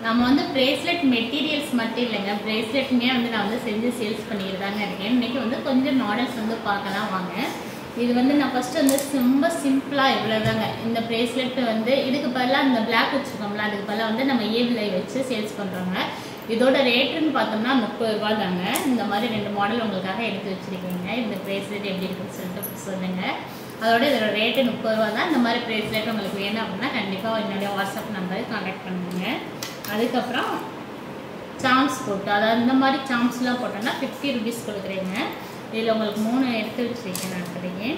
நம்ம வந்து bracelet materials மட்டும் இல்லைங்க, பிரேஸ்லெட்டுமே வந்து நான் வந்து செஞ்சு சேல்ஸ் பண்ணிட்டு தாங்க இருக்கேன். இன்றைக்கி வந்து கொஞ்சம் மாடல்ஸ் வந்து பார்க்கலாம் வாங்க. இது வந்து நான் ஃபஸ்ட்டு வந்து ரொம்ப சிம்பிளாக இவ்வளோதாங்க. இந்த பிரேஸ்லெட் வந்து இதுக்கு பதிலாக இந்த பிளாக் வச்சுருக்கோம்ல, அதுக்கு பதிலாக வந்து நம்ம ஏபிஐ வச்சு சேல்ஸ் பண்ணுறோங்க. இதோட ரேட்டுன்னு பார்த்தோம்னா 30 ரூபா தாங்க. இந்த மாதிரி 2 மாடல் உங்களுக்காக எடுத்து வச்சுருக்கீங்க. இந்த பிரேஸ்லெட் எப்படி இருக்குன்னு சொல்லிட்டு சொல்லுங்கள். அதோட இதோட ரேட்டு 30 ரூபா தான். இந்த மாதிரி பிரேஸ்லெட் உங்களுக்கு வேணும் அப்படின்னா கண்டிப்பாக என்னுடைய வாட்ஸ்அப் நம்பருக்கு கான்டாக்ட் பண்ணுங்க. அதுக்கப்புறம் சாம்ஸ் போட்டு, அதாவது இந்த மாதிரி சாம்ஸ்லாம் போட்டோன்னா 50 ருபீஸ் கொடுக்குறீங்க. இதில் உங்களுக்கு 3 எடுத்து வச்சுருக்கேன் நான் அப்படியே.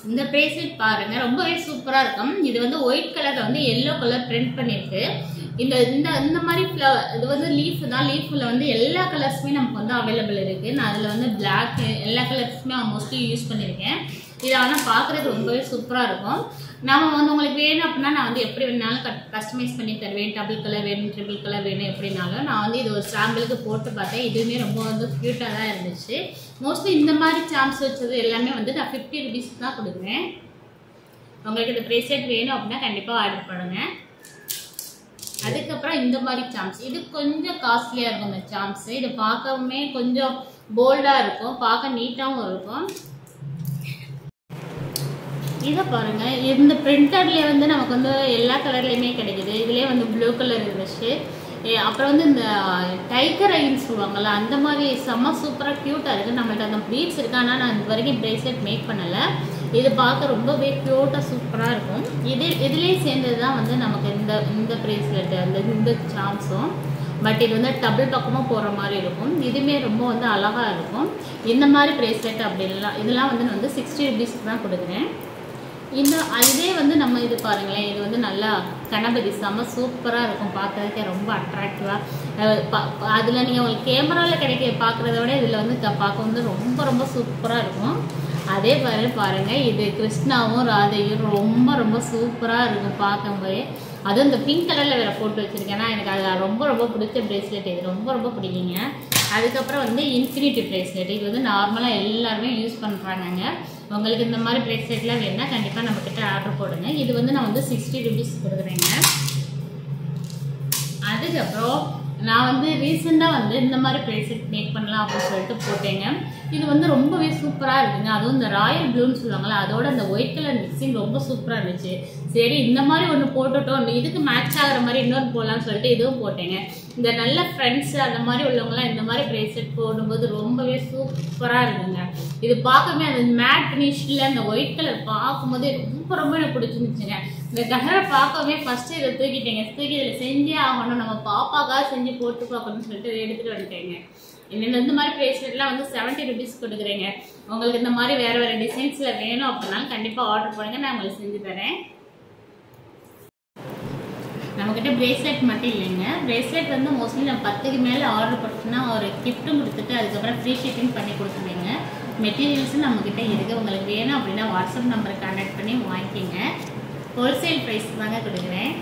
இந்த பிரேஸ்லெட் பாருங்க, ரொம்பவே சூப்பராக இருக்கும். இது வந்து ஒயிட் கலரில் வந்து எல்லோ கலர் பிரிண்ட் பண்ணியிருக்கு. இந்த இந்த இந்த மாதிரி இது வந்து லீஃப் தான். லீஃபில் வந்து எல்லா கலர்ஸுமே நமக்கு வந்து அவைலபிள் இருக்குது. நான் அதில் வந்து பிளாக் எல்லா கலர்ஸுமே மோஸ்ட்லி யூஸ் பண்ணியிருக்கேன். இது ஆனால் பார்க்குறதுக்கு ரொம்பவே சூப்பராக இருக்கும். நம்ம வந்து உங்களுக்கு வேணும் அப்படின்னா நான் வந்து எப்படி வேணாலும் கஸ்டமைஸ் பண்ணி தருவேன். டபுள் கலர் வேணும், ட்ரிபிள் கலர் வேணும், எப்படினாலும். நான் வந்து இது ஒரு சாம்பிளுக்கு போட்டு பார்த்தேன். இதுவுமே ரொம்ப வந்து க்யூட்டாக தான் இருந்துச்சு. மோஸ்ட்லி இந்த மாதிரி சாம்ஸ் வச்சது எல்லாமே வந்து நான் 50 ருபீஸ்க்கு தான் கொடுக்குறேன். உங்களுக்கு இந்த பிரேஸ்லெட் வேணும் அப்படின்னா கண்டிப்பாக ஆர்டர் பண்ணுங்கள். அதுக்கப்புறம் இந்த மாதிரி சாம்ஸ், இது கொஞ்சம் காஸ்ட்லியாக இருக்கும். இந்த சாம்ஸ் இது பார்க்கவுமே கொஞ்சம் போல்டாக இருக்கும், பார்க்க நீட்டாகவும் இருக்கும். இதை பாருங்க, இந்த பிரிண்டர்லேயே வந்து நமக்கு வந்து எல்லா கலர்லேயுமே கிடைக்குது. இதுலேயே வந்து ப்ளூ கலர் இருந்துச்சு. அப்புறம் வந்து இந்த டைகர் ஐன்னு சொல்லுவாங்கள்ல, அந்த மாதிரி செம்ம சூப்பராக க்யூட்டாக இருக்குது. நம்மள்ட்ட அந்த பீட்ஸ் இருக்கு, ஆனால் நான் இது வரைக்கும் பிரேஸ்லெட் மேக் பண்ணலை. இது பார்க்க ரொம்பவே க்யூட்டாக சூப்பராக இருக்கும். இதுலேயே சேர்ந்தது தான் வந்து நமக்கு இந்த பிரேஸ்லெட் இந்த சாம்ஸும். பட் இது வந்து டபுள் பக்கமும் போகிற மாதிரி இருக்கும். இதுவுமே ரொம்ப வந்து அழகாக இருக்கும். இந்த மாதிரி பிரேஸ்லெட் அப்படின்லாம் இதெல்லாம் வந்து நான் வந்து 60 ருபீஸ்க்கு தான் கொடுக்குறேன். இதே வந்து நம்ம இது பாருங்களேன், இது வந்து நல்லா கணபதி செம்ம சூப்பராக இருக்கும். பார்க்கறதுக்கே ரொம்ப அட்ராக்டிவாக. அதில் நீங்கள் உங்களுக்கு கேமராவில் பார்க்குறத விட இதில் வந்து பார்க்க வந்து ரொம்ப ரொம்ப சூப்பராக இருக்கும். அதே பாருங்கள், இது கிருஷ்ணாவும் ராதையும் ரொம்ப ரொம்ப சூப்பராக இருக்கும் பார்க்கும்போதே. அதுவும் இந்த பிங்க் கலரில் வேறு போட்டு வச்சுருக்கேன்னா எனக்கு அது ரொம்ப ரொம்ப பிடிச்ச பிரேஸ்லெட். இது ரொம்ப ரொம்ப பிடிக்குங்க. அதுக்கப்புறம் வந்து இன்ஃபினிட்டி பிரேஸ்லெட். இது வந்து நார்மலாக எல்லாருமே யூஸ் பண்ணுறாங்கங்க. உங்களுக்கு இந்த மாதிரி பிரேஸ்லெட்லாம் வேணுன்னா கண்டிப்பாக நம்மக்கிட்ட ஆர்டர் போடுங்க. இது வந்து நான் வந்து 60 ருபீஸ் கொடுக்குறேங்க. அதுக்கப்புறம் நான் வந்து ரீசெண்டாக வந்து இந்த மாதிரி பிரேஸ்லெட் மேக் பண்ணலாம் அப்படின்னு சொல்லிட்டு போட்டேங்க. இது வந்து ரொம்பவே சூப்பராக இருக்குங்க. அதுவும் இந்த ராயல் ப்ளூன்னு சொல்லுவாங்களா, அதோட அந்த ஒயிட் கலர் மிக்சிங் ரொம்ப சூப்பராக இருந்துச்சு. சரி இந்த மாதிரி ஒன்று போட்டுட்டோம், இதுக்கு மேட்ச் ஆகிற மாதிரி இன்னொன்று போடலான்னு சொல்லிட்டு இதுவும் போட்டேங்க. இந்த நல்ல ஃப்ரெண்ட்ஸு அந்த மாதிரி உள்ளவங்களாம் இந்த மாதிரி பிரேஸ்லெட் போடும்போது ரொம்பவே சூப்பராக இருக்குங்க. இது பார்க்கவே அந்த மேட் ஃபினிஷில் அந்த ஒயிட் கலர் பார்க்கும்போதே ரொம்ப ரொம்ப எனக்கு பிடிச்சிருந்துச்சுங்க. இந்த கலரை பார்க்கவே ஃபஸ்ட்டு இதை தூக்கி இதில் செஞ்சே ஆகணும், நம்ம பாப்பாக்காக செஞ்சு போட்டு பார்க்கணும்னு சொல்லிட்டு எடுத்துகிட்டு வந்துட்டேங்க. இந்த மாதிரி பிரேஸ்லெட்லாம் வந்து 70 ருபீஸ் கொடுக்குறேங்க. உங்களுக்கு இந்த மாதிரி வேறு வேறு டிசைன்ஸில் வேணும் அப்படின்னாலும் கண்டிப்பாக ஆர்டர் பண்ணுங்கள், நான் உங்களுக்கு செஞ்சு தரேன். நம்மக்கிட்ட பிரேஸ்லெட் மட்டும் இல்லைங்க. பிரேஸ்லெட் வந்து மோஸ்ட்லி நம்ம 10க்கு மேலே ஆர்டர் பண்ணிட்டுனா ஒரு கிஃப்ட்டும் கொடுத்துட்டு அதுக்கப்புறம் ஃப்ரீ ஷிப்பிங் பண்ணி கொடுத்துருவேங்க. மெட்டீரியல்ஸும் நம்மக்கிட்ட இருக்குது. உங்களுக்கு வேணும் அப்படின்னா வாட்ஸ்அப் நம்பருக்கு கான்டாக்ட் பண்ணி வாங்கிக்கிங்க. ஹோல்சேல் ப்ரைஸ் தாங்க கொடுக்குறேன்.